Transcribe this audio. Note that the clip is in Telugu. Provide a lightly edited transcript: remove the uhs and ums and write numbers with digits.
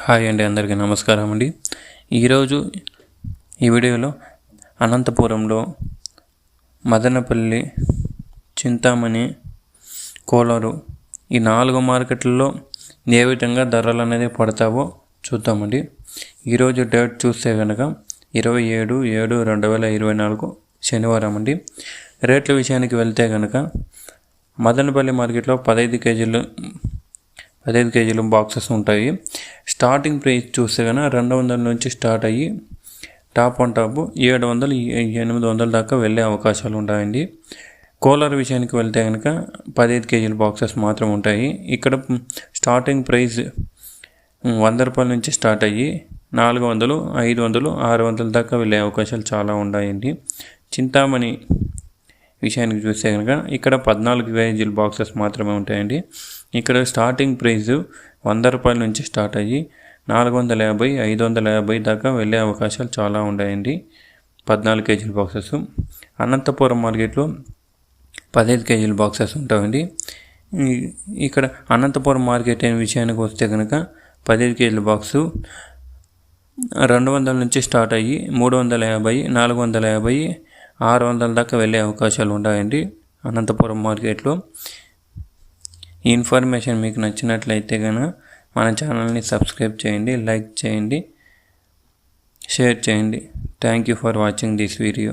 హాయ్ అండి, అందరికీ నమస్కారం అండి. ఈరోజు ఈ వీడియోలో అనంతపురంలో మదనపల్లి, చింతామణి, కోలారు ఈ 4 మార్కెట్లలో ఏ విధంగా ధరలు అనేది పడతావో చూద్దామండి. ఈరోజు డేట్ చూస్తే కనుక 27/7/2024 శనివారం అండి. రేట్ల విషయానికి వెళ్తే కనుక మదనపల్లి మార్కెట్లో 15 కేజీలు బాక్సెస్ ఉంటాయి. స్టార్టింగ్ ప్రైస్ చూస్తే కనుక 200 నుంచి స్టార్ట్ అయ్యి టాప్ 700, 800 దాకా వెళ్ళే అవకాశాలు ఉంటాయండి. కోలార్ విషయానికి వెళ్తే కనుక 15 కేజీల బాక్సెస్ మాత్రం ఉంటాయి. ఇక్కడ స్టార్టింగ్ ప్రైస్ 100 రూపాయల నుంచి స్టార్ట్ అయ్యి 400, 500, 600 దాకా వెళ్ళే అవకాశాలు చాలా ఉన్నాయండి. చింతామణి విషయానికి చూస్తే కనుక ఇక్కడ 14 కేజీల బాక్సెస్ మాత్రమే ఉంటాయండి. ఇక్కడ స్టార్టింగ్ ప్రైస్ 100 రూపాయల నుంచి స్టార్ట్ అయ్యి 450, 550 దాకా వెళ్ళే అవకాశాలు చాలా ఉన్నాయండి. 14 కేజీల బాక్సెస్. అనంతపురం మార్కెట్లో 15 కేజీల బాక్సెస్ ఉంటాయండి. ఇక్కడ అనంతపురం మార్కెట్ విషయానికి వస్తే కనుక 15 కేజీల బాక్సు 200 నుంచి స్టార్ట్ అయ్యి 350, 450, 600 దాకా వెళ్ళే అవకాశాలు ఉంటాయండి అనంతపురం మార్కెట్లో. ఈ ఇన్ఫర్మేషన్ మీకు నచ్చినట్లయితే కనుక మన ఛానల్ని సబ్స్క్రైబ్ చేయండి, లైక్ చేయండి, షేర్ చేయండి. Thank you for watching this video.